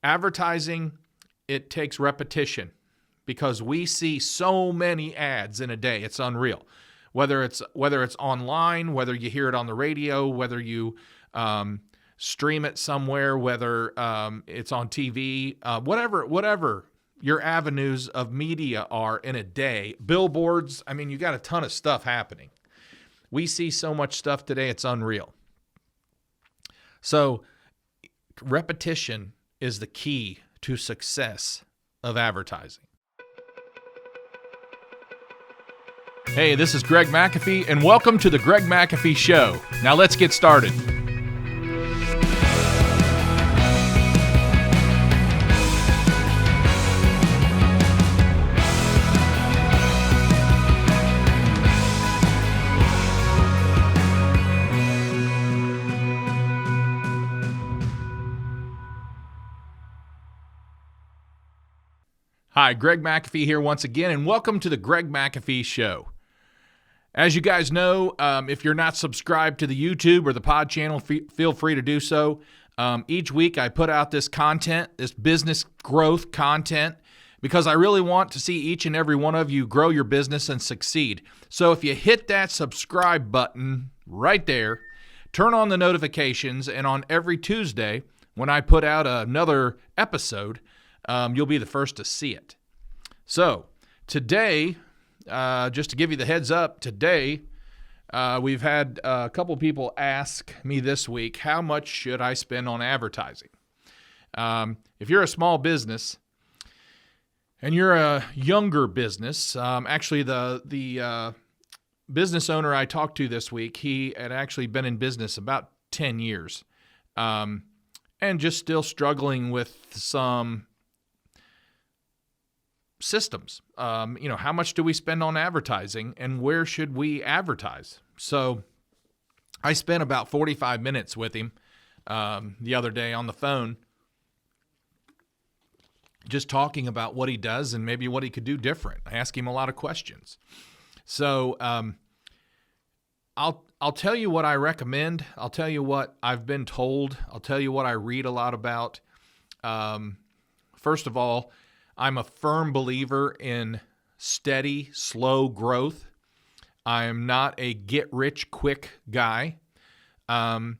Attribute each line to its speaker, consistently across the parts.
Speaker 1: Advertising, it takes repetition because we see so many ads in a day. It's unreal. Whether it's online, whether you hear it on the radio, whether you stream it somewhere, whether it's on TV, whatever your avenues of media are in a day, billboards, I mean, you got a ton of stuff happening. We see so much stuff today, it's unreal. So repetition is the key to success of advertising. Hey, this is Greg McAfee, and welcome to the Greg McAfee Show. Now let's get started. Hi, Greg McAfee here once again, and welcome to the Greg McAfee Show. As you guys know, if you're not subscribed to the YouTube or the pod channel, feel free to do so. Each week I put out this content, this business growth content, because I really want to see each and every one of you grow your business and succeed. So if you hit that subscribe button right there, turn on the notifications, and on every Tuesday when I put out another episode, you'll be the first to see it. So today, just to give you the heads up, today we've had a couple people ask me this week, how much should I spend on advertising? If you're a small business and you're a younger business, actually the business owner I talked to this week, he had actually been in business about 10 years and just still struggling with some systems. How much do we spend on advertising and where should we advertise? So I spent about 45 minutes with him the other day on the phone, just talking about what he does and maybe what he could do different. I asked him a lot of questions. So I'll tell you what I recommend. I'll tell you what I've been told. I'll tell you what I read a lot about. First of all, I'm a firm believer in steady, slow growth. I am not a get-rich-quick guy. I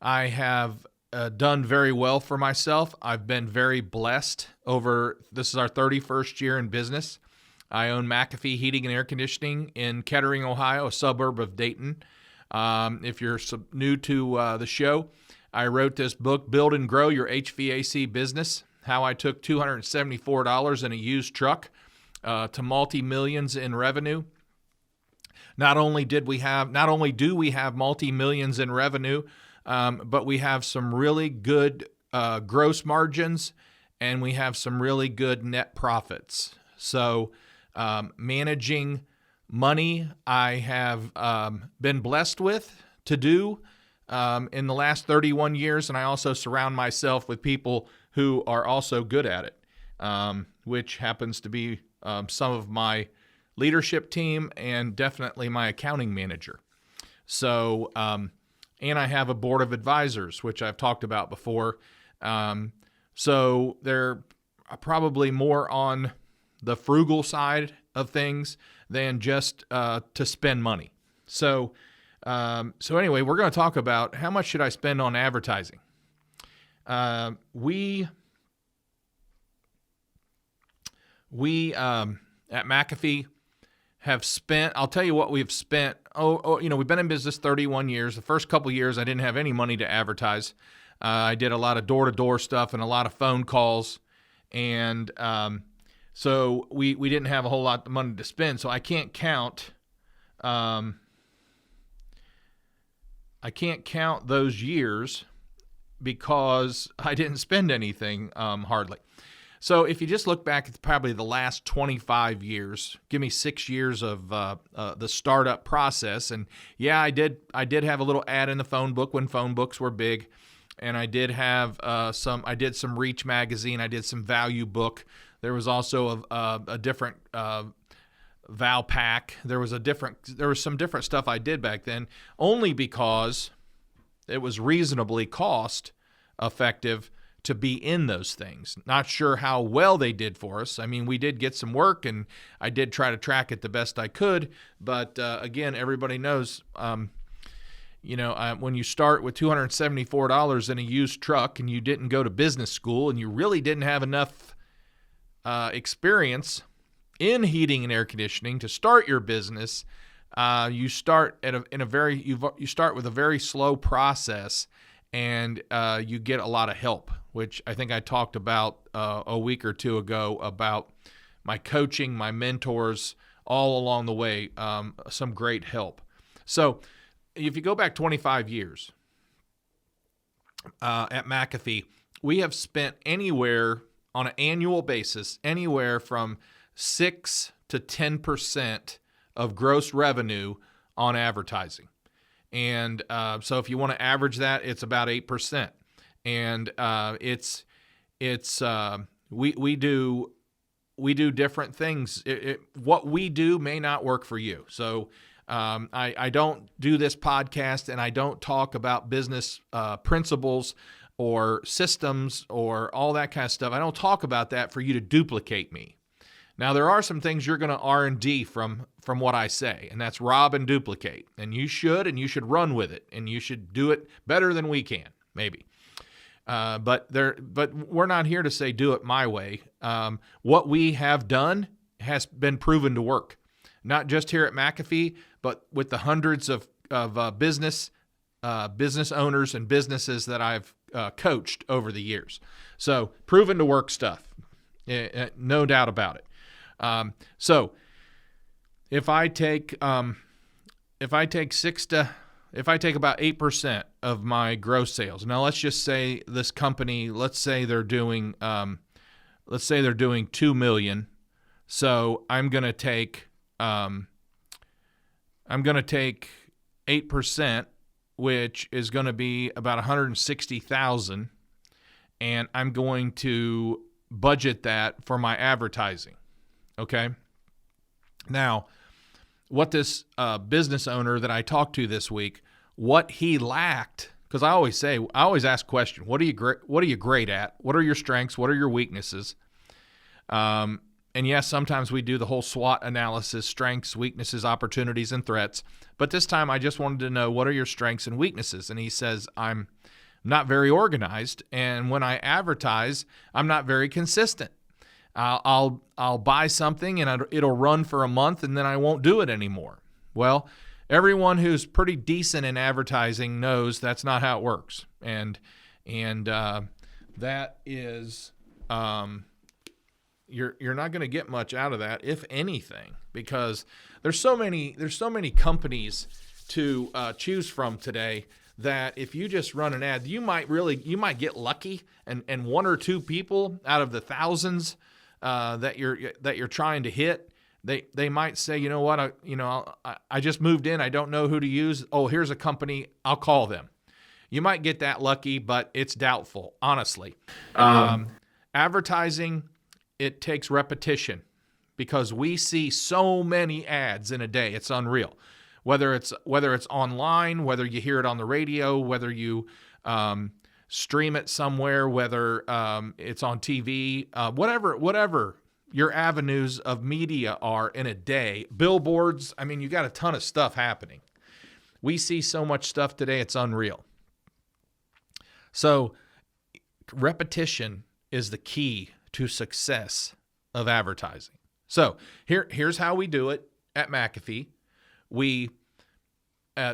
Speaker 1: have done very well for myself. I've been very blessed this is our 31st year in business. I own McAfee Heating and Air Conditioning in Kettering, Ohio, a suburb of Dayton. If you're new to the show, I wrote this book, Build and Grow Your HVAC Business, how I took $274 in a used truck to multi-millions in revenue. Not only do we have multi-millions in revenue, but we have some really good gross margins and we have some really good net profits. So managing money, I have been blessed to do in the last 31 years, and I also surround myself with people who are also good at it, which happens to be some of my leadership team and definitely my accounting manager. So, and I have a board of advisors, which I've talked about before. So they're probably more on the frugal side of things than just to spend money. So anyway, we're going to talk about how much should I spend on advertising. We at McAfee have spent, I'll tell you what we've spent. We've been in business 31 years. The first couple years, I didn't have any money to advertise. I did a lot of door-to-door stuff and a lot of phone calls. And, so we didn't have a whole lot of money to spend. So I can't count those years because I didn't spend anything hardly. So if you just look back at probably the last 25 years, give me 6 years of the startup process, and yeah, I did have a little ad in the phone book when phone books were big, and I did have I did some Reach magazine, I did some Value book. There was also a different Val Pack. There was some different stuff I did back then, only because it was reasonably cost effective to be in those things. Not sure how well they did for us. I mean, we did get some work, and I did try to track it the best I could. But again, everybody knows, when you start with $274 in a used truck and you didn't go to business school and you really didn't have enough experience in heating and air conditioning to start your business, you start you start with a very slow process, and you get a lot of help, which I think I talked about a week or two ago about my coaching, my mentors all along the way, some great help. So if you go back 25 years at McAfee, we have spent anywhere on an annual basis, anywhere from 6 to 10% of gross revenue on advertising. And so if you want to average that, it's about 8%. And we do different things. What we do may not work for you. So I don't do this podcast, and I don't talk about business principles or systems or all that kind of stuff. I don't talk about that for you to duplicate me. Now, there are some things you're going to R&D from what I say, and that's rob and duplicate. And you should run with it, and you should do it better than we can, maybe. But we're not here to say do it my way. What we have done has been proven to work, not just here at McAfee, but with the hundreds of business owners and businesses that I've coached over the years. So proven to work stuff, no doubt about it. So if I take about 8% of my gross sales, now let's just say this company, let's say they're doing 2 million. So I'm going to take 8%, which is going to be about 160,000, and I'm going to budget that for my advertising. Okay. Now, what this business owner that I talked to this week, what he lacked, because I always ask a question: what are you great at? What are your strengths? What are your weaknesses? And yes, sometimes we do the whole SWOT analysis: strengths, weaknesses, opportunities, and threats. But this time, I just wanted to know, what are your strengths and weaknesses? And he says, I'm not very organized, and when I advertise, I'm not very consistent. I'll buy something and it'll run for a month, and then I won't do it anymore. Well, everyone who's pretty decent in advertising knows that's not how it works, and that is you're not going to get much out of that, if anything, because there's so many companies to choose from today that if you just run an ad, you might get lucky, and one or two people out of the thousands that you're trying to hit, they might say, you know what, I just moved in, I don't know who to use. Oh, here's a company, I'll call them. You might get that lucky, but it's doubtful, honestly. Advertising, it takes repetition, because we see so many ads in a day, it's unreal. Whether it's online, whether you hear it on the radio, whether you stream it somewhere, whether it's on TV, whatever your avenues of media are in a day, billboards, I mean, you got a ton of stuff happening. We see so much stuff today, it's unreal. So repetition is the key to success of advertising. So here's how we do it at McAfee. We,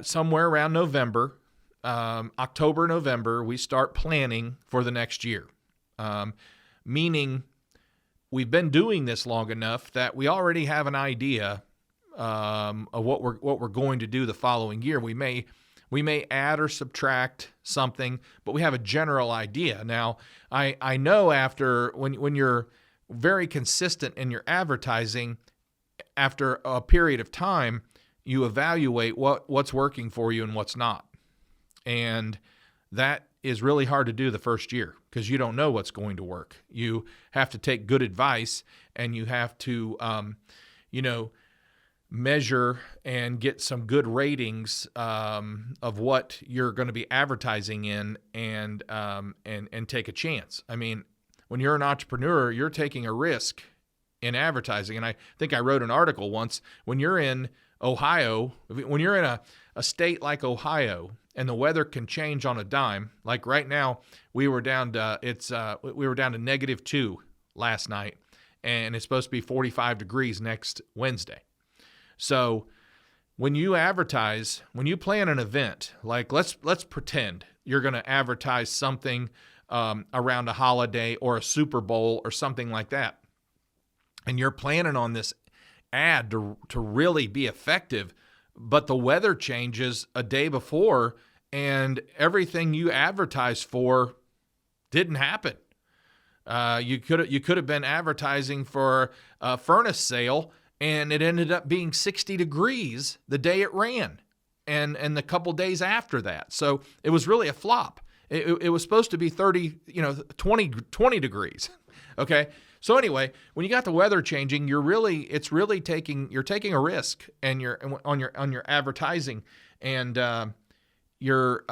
Speaker 1: somewhere around November, October, November, we start planning for the next year. Meaning we've been doing this long enough that we already have an idea of what we're going to do the following year. We may add or subtract something, but we have a general idea. Now, I know after when you're very consistent in your advertising, after a period of time, you evaluate what's working for you and what's not. And that is really hard to do the first year, because you don't know what's going to work. You have to take good advice, and you have to, measure and get some good ratings of what you're going to be advertising in, and take a chance. I mean, when you're an entrepreneur, you're taking a risk in advertising. And I think I wrote an article once, when you're in Ohio, when you're in a state like Ohio, and the weather can change on a dime. Like right now, we were down to -2 last night, and it's supposed to be 45 degrees next Wednesday. So when you advertise, when you plan an event, like let's pretend you're going to advertise something around a holiday or a Super Bowl or something like that, and you're planning on this ad to really be effective, but the weather changes a day before and everything you advertised for didn't happen. You could have been advertising for a furnace sale, and it ended up being 60 degrees the day it ran, and the couple days after that. So it was really a flop. It was supposed to be 20 degrees. Okay. So anyway, when you got the weather changing, you're taking a risk, and you're on your advertising, and you're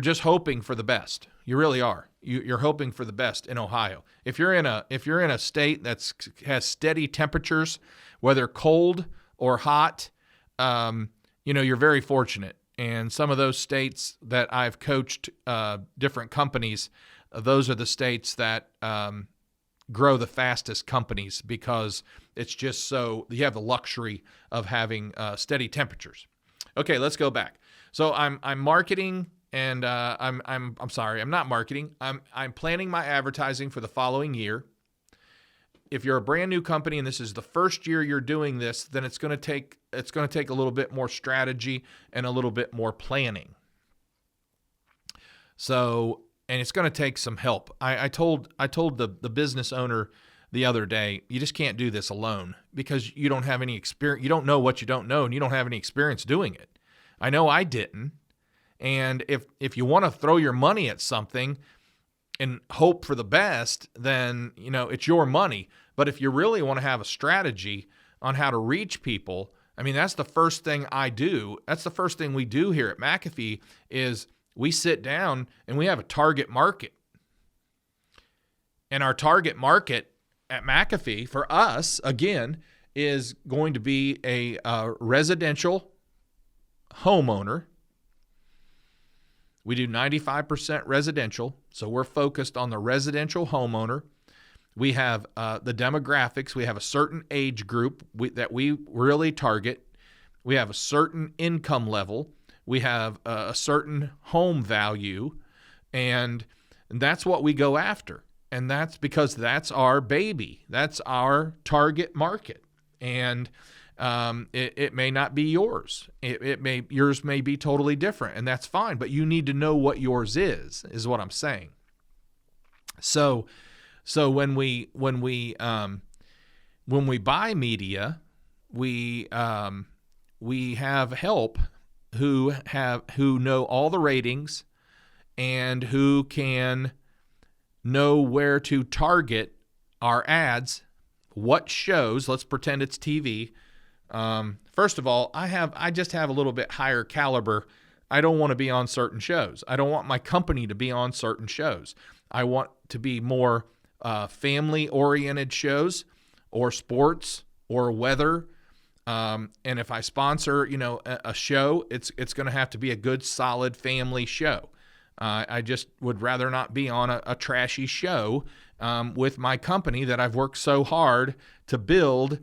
Speaker 1: just hoping for the best. You really are. You're hoping for the best in Ohio. If you're in a state has steady temperatures, whether cold or hot, you're very fortunate. And some of those states that I've coached different companies, those are the states that grow the fastest companies, because it's just so you have the luxury of having steady temperatures. Okay, let's go back. So I'm marketing, and I'm not marketing. I'm planning my advertising for the following year. If you're a brand new company and this is the first year you're doing this, then it's going to take a little bit more strategy and a little bit more planning. So, and it's going to take some help. I told the business owner the other day, you just can't do this alone, because you don't have any experience. You don't know what you don't know, and you don't have any experience doing it. I know I didn't. And if you want to throw your money at something and hope for the best, then, it's your money. But if you really want to have a strategy on how to reach people, I mean, that's the first thing I do. That's the first thing we do here at McAfee is we sit down and we have a target market. And our target market at McAfee for us, again, is going to be a residential homeowner. We do 95% residential, so we're focused on the residential homeowner. We have the demographics. We have a certain age group that we really target. We have a certain income level. We have a certain home value, and that's what we go after. And that's because that's our baby. That's our target market. And it may not be yours. Yours may be totally different, and that's fine. But you need to know what yours is what I'm saying. So when we buy media, we have help who know all the ratings and who can know where to target our ads, what shows. Let's pretend it's TV. First of all, I just have a little bit higher caliber. I don't want to be on certain shows. I don't want my company to be on certain shows. I want to be more family-oriented shows, or sports, or weather. And if I sponsor, a show, it's going to have to be a good, solid family show. I just would rather not be on a trashy show with my company that I've worked so hard to build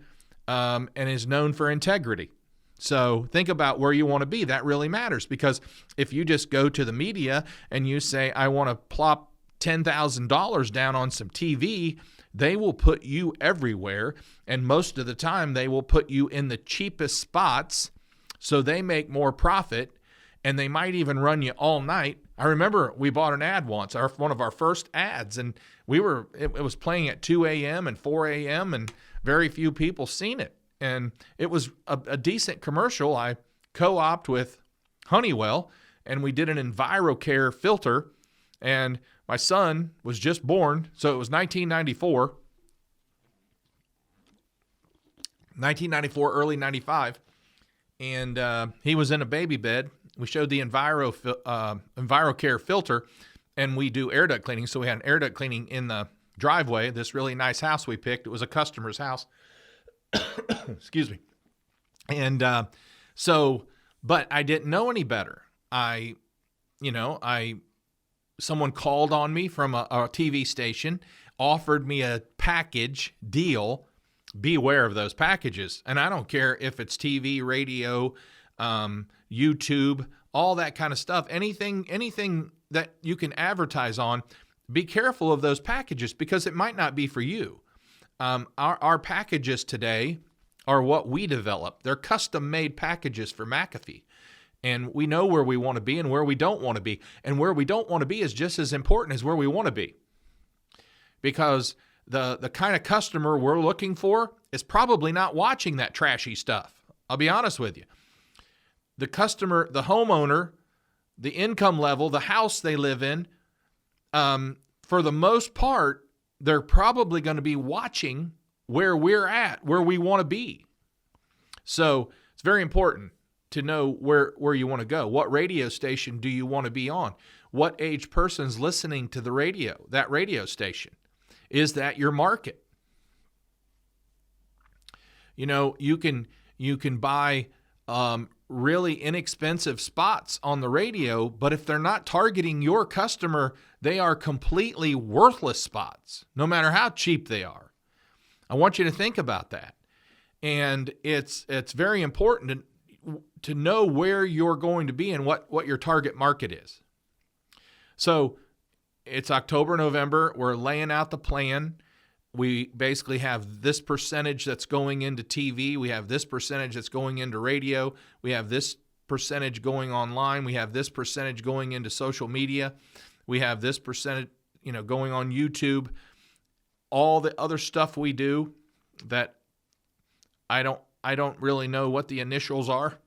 Speaker 1: and is known for integrity. So think about where you want to be. That really matters, because if you just go to the media and you say, I want to plop $10,000 down on some TV, they will put you everywhere, and most of the time they will put you in the cheapest spots so they make more profit, and they might even run you all night. I remember we bought an ad once, one of our first ads, and it was playing at 2 a.m. and 4 a.m. and very few people seen it. And it was a decent commercial. I co-opted with Honeywell, and we did an EnviroCare filter, and my son was just born, so it was 1994. 1994, early 95, and he was in a baby bed. We showed the EnviroCare filter, and we do air duct cleaning. So we had an air duct cleaning in the driveway, this really nice house we picked. It was a customer's house. Excuse me. And but I didn't know any better. Someone called on me from a TV station, offered me a package deal. Beware of those packages. And I don't care if it's TV, radio, YouTube, all that kind of stuff. Anything that you can advertise on, be careful of those packages because it might not be for you. Our packages today are what we develop. They're custom-made packages for McAfee. And we know where we want to be and where we don't want to be. And where we don't want to be is just as important as where we want to be. Because the kind of customer we're looking for is probably not watching that trashy stuff. I'll be honest with you. The customer, the homeowner, the income level, the house they live in, for the most part, they're probably going to be watching where we're at, where we want to be. So it's very important to know where you want to go. What radio station do you want to be on? What age person's listening to the radio, that radio station? Is that your market? You can buy really inexpensive spots on the radio, but if they're not targeting your customer, they are completely worthless spots, no matter how cheap they are. I want you to think about that. And it's very important to know where you're going to be and what your target market is. So it's October, November. We're laying out the plan. We basically have this percentage that's going into TV. We have this percentage that's going into radio. We have this percentage going online. We have this percentage going into social media. We have this percentage, going on YouTube. All the other stuff we do that I don't really know what the initials are.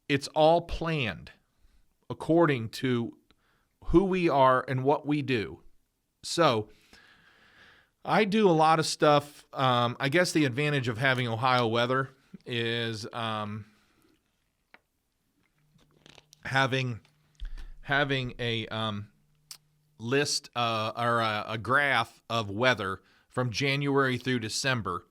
Speaker 1: It's all planned according to who we are and what we do. So I do a lot of stuff. I guess the advantage of having Ohio weather is having a list or a graph of weather from January through December.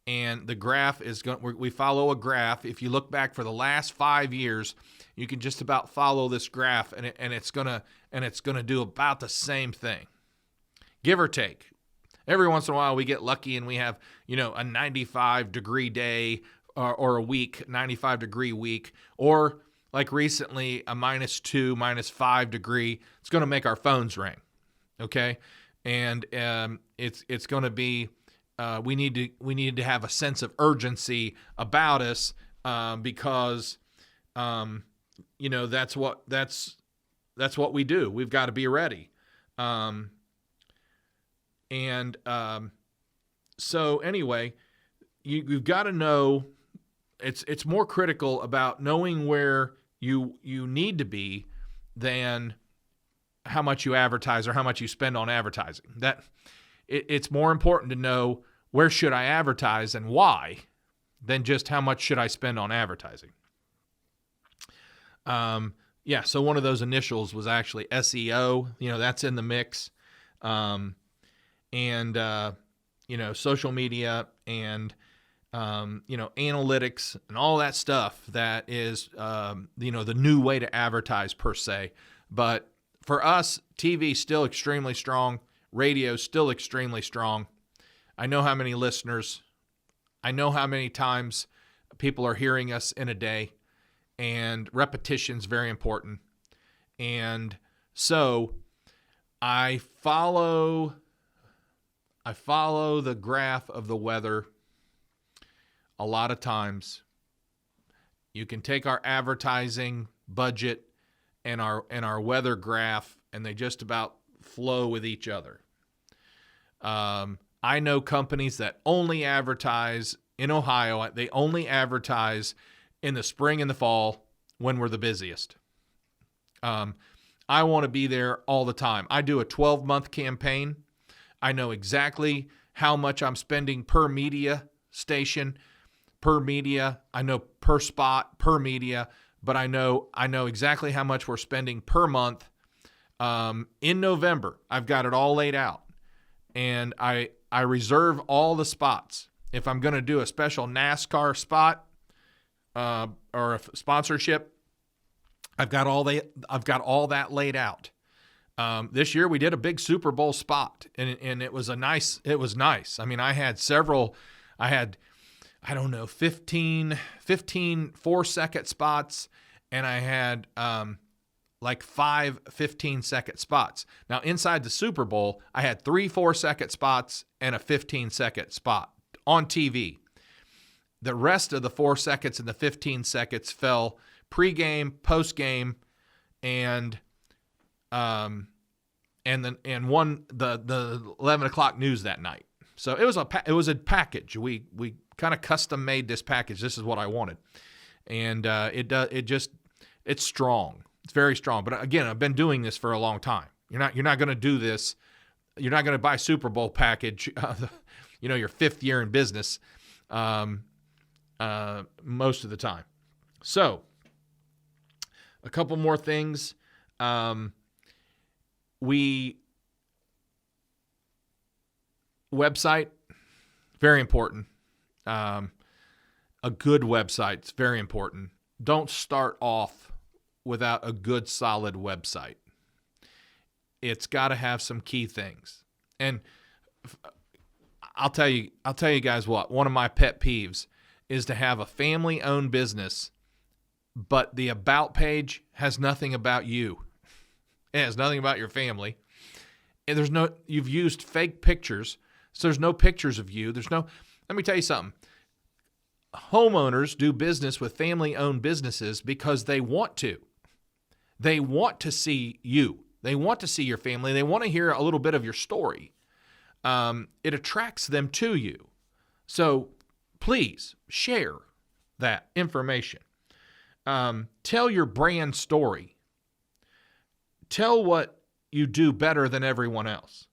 Speaker 1: And the graph is we follow a graph. If you look back for the last 5 years, you can just about follow this graph, and it's gonna do about the same thing, give or take. Every once in a while, we get lucky and we have a 95-degree day or a week, 95-degree week, or like recently a -2, -5 degree. It's going to make our phones ring, okay? And it's going to be. We need to have a sense of urgency about us because that's what we do. We've got to be ready. So anyway, you've got to know. It's more critical about knowing where you need to be than how much you advertise or how much you spend on advertising. It's more important to know where should I advertise and why than just how much should I spend on advertising. So one of those initials was actually SEO. That's in the mix. Social media and, analytics and all that stuff that is, the new way to advertise per se. But for us, TV is still extremely strong. Radio is still extremely strong. I know how many listeners. I know how many times people are hearing us in a day, and repetition is very important. And so I follow the graph of the weather a lot of times. You can take our advertising budget and our weather graph, and they just about flow with each other. I know companies that only advertise in Ohio. They only advertise in the spring and the fall when we're the busiest. I want to be there all the time. I do a 12-month campaign. I know exactly how much I'm spending per media station, per media. I know per spot, per media, but I know exactly how much we're spending per month. In November, I've got it all laid out, and I reserve all the spots. If I'm going to do a special NASCAR spot or a sponsorship, I've got all that laid out. This year we did a big Super Bowl spot, and it was nice. I mean, I had 15 4-second spots, and I had like 5 15-second spots. Now, inside the Super Bowl, I had 3 4-second spots and a 15-second spot on TV. The rest of the 4 seconds and the 15 seconds fell pregame, postgame, and the 11 o'clock news that night. So it was a package. We kind of custom made this package. This is what I wanted, and it's strong. It's very strong. But again, I've been doing this for a long time. You're not going to do this. You're not going to buy Super Bowl package. Your 5th year in business, most of the time. So, a couple more things. Website, very important. A good website is very important. Don't start off without a good, solid website. It's got to have some key things. And I'll tell you guys what, one of my pet peeves is to have a family-owned business, but the about page has nothing about you. It has nothing about your family. And you've used fake pictures, so there's no pictures of you. Let me tell you something. Homeowners do business with family-owned businesses because they want to. They want to see you. They want to see your family. They want to hear a little bit of your story. It attracts them to you. So please share that information. Tell your brand story. Tell what you do better than everyone else.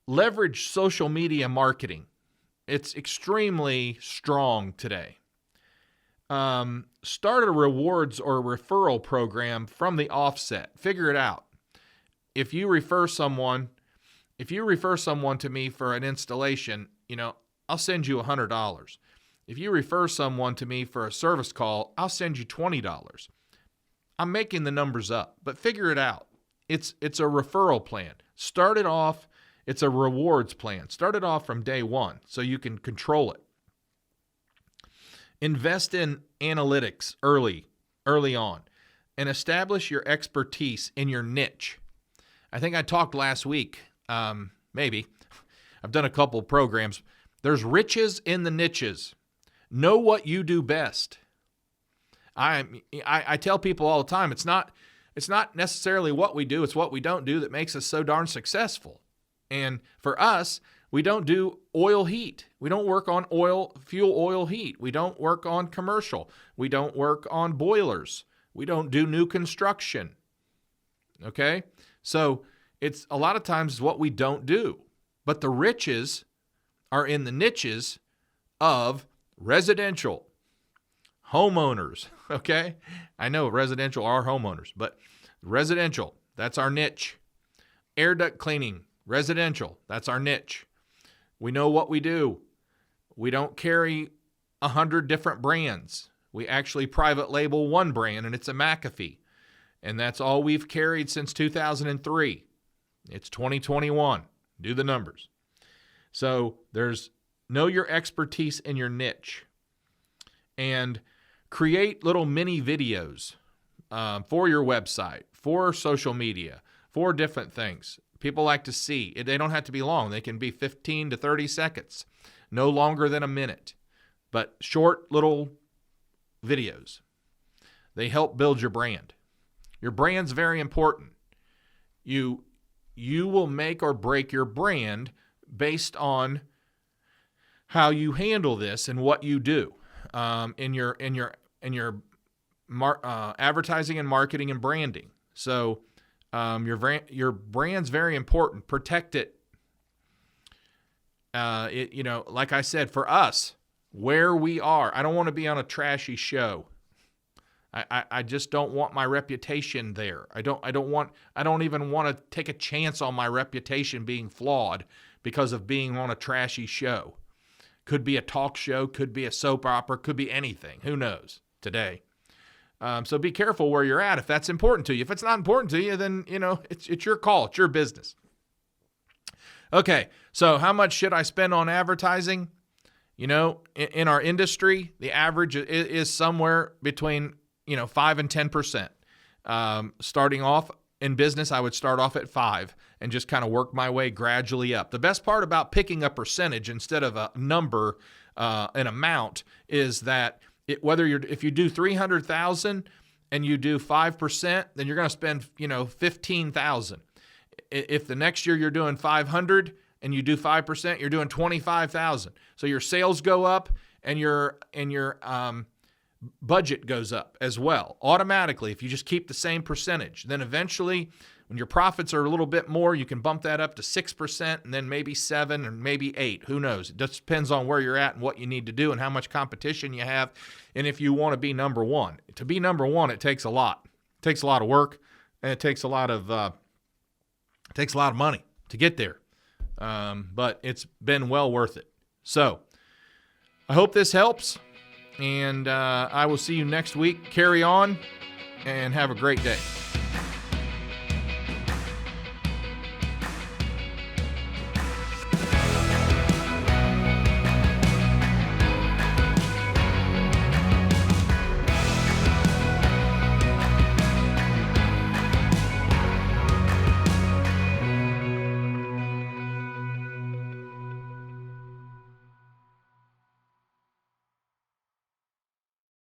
Speaker 1: Leverage social media marketing. It's extremely strong today. Start a rewards or referral program from the offset. Figure it out. If you refer someone to me for an installation, I'll send you $100. If you refer someone to me for a service call, I'll send you $20. I'm making the numbers up, but figure it out. It's a referral plan. Start it off. It's a rewards plan. Start it off from day one so you can control it. Invest in analytics early on, and establish your expertise in your niche. I think I talked last week, maybe. I've done a couple programs. There's riches in the niches. Know what you do best. I tell people all the time, it's not necessarily what we do, it's what we don't do that makes us so darn successful. And for us, we don't do oil heat. We don't work on fuel oil heat. We don't work on commercial. We don't work on boilers. We don't do new construction. Okay? So it's a lot of times what we don't do. But the riches are in the niches of residential, homeowners. Okay? I know residential are homeowners, but residential, that's our niche. Air duct cleaning, residential, that's our niche. We know what we do. We don't carry 100 different brands. We actually private label one brand, and it's a McAfee. And that's all we've carried since 2003. It's 2021. Do the numbers. So know your expertise in your niche. And create little mini videos for your website, for social media, for different things. People like to see. They don't have to be long. They can be 15 to 30 seconds, no longer than a minute, but short little videos. They help build your brand. Your brand's very important. You will make or break your brand based on how you handle this and what you do in your advertising and marketing and branding. So your brand's very important. Protect it. Like I said, for us, where we are, I don't want to be on a trashy show. I just don't want my reputation there. I don't even want to take a chance on my reputation being flawed because of being on a trashy show. Could be a talk show, could be a soap opera, could be anything. Who knows today? So be careful where you're at if that's important to you. If it's not important to you, then, it's your call. It's your business. Okay, so how much should I spend on advertising? In our industry, the average is somewhere between 5 and 10%. Starting off in business, I would start off at 5 and just kind of work my way gradually up. The best part about picking a percentage instead of a number, an amount, is that if you do 300,000 and you do 5%, then you're going to spend 15,000. If the next year you're doing 500 and you do 5%, you're doing 25,000. So your sales go up and your budget goes up as well automatically if you just keep the same percentage. Then eventually, when your profits are a little bit more, you can bump that up to 6% and then maybe 7 or maybe 8. Who knows? It just depends on where you're at and what you need to do and how much competition you have, and if you want to be number one. To be number one, it takes a lot. It takes a lot of work, and it takes a lot of money to get there. But it's been well worth it. So I hope this helps. And I will see you next week. Carry on and have a great day.